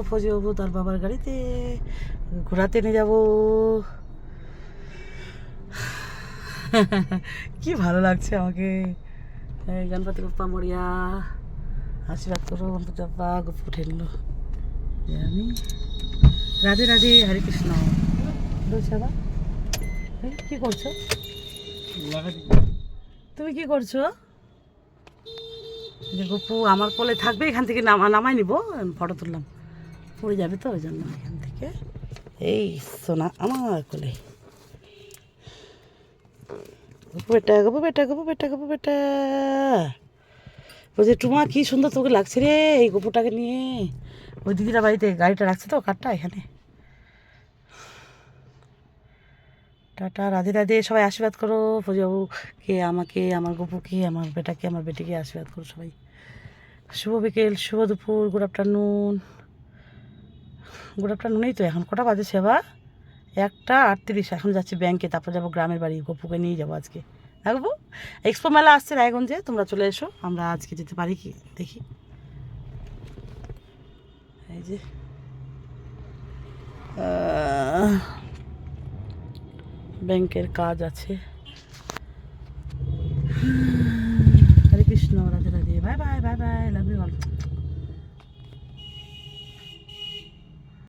Fuzzy বাবু তার বাবার গাড়িতে ঘোরাতে নিয়ে যাবো। কি ভালো লাগছে আমাকে। গণপতি বাপ্পা মরিয়া, আশীর্বাদ করো গণপতি বাপ্পা। গপ্পু উঠে নিল। আমি রাধে রাধে, হরে কৃষ্ণ। সাদা কি করছো? তুমি কি করছো? যে গপু আমার কোলে থাকবে, এখান থেকে নামাই নিব, ফটো তুললাম, পড়ে যাবে তো ওই জন্য এখান থেকে। এই সোনা আমার কোলে। গপু বেটা, গপু বেটা, গপু বেটা, গপু বেটা। বলছে টুমা কি সুন্দর তোকে লাগছে রে এই গপুটাকে নিয়ে। ওই দিদিরা বাড়িতে গাড়িটা রাখছে তো, কারটা এখানে। টাটা, রাধে রাধে। সবাই আশীর্বাদ করো ফজিবাবুকে, আমাকে, আমার গপুকে, আমার বেটাকে, আমার বেটিকে আশীর্বাদ করো সবাই। শুভ বিকেল, শুভ দুপুর, গুড আফটারনুন। গুড আফটারনুনই তো এখন। কটা বাজে সেবা? 1:38। এখন যাচ্ছি ব্যাংকে, তারপর যাবো গ্রামের বাড়ি। গপুকে নিয়ে যাবো আজকে। হ্যাঁ গপু, এক্সপো মেলা আসছে রায়গঞ্জে, তোমরা চলে এসো, আমরা আজকে যেতে পারি কি দেখি। এই যে ব্যাংকের কাজ আছে।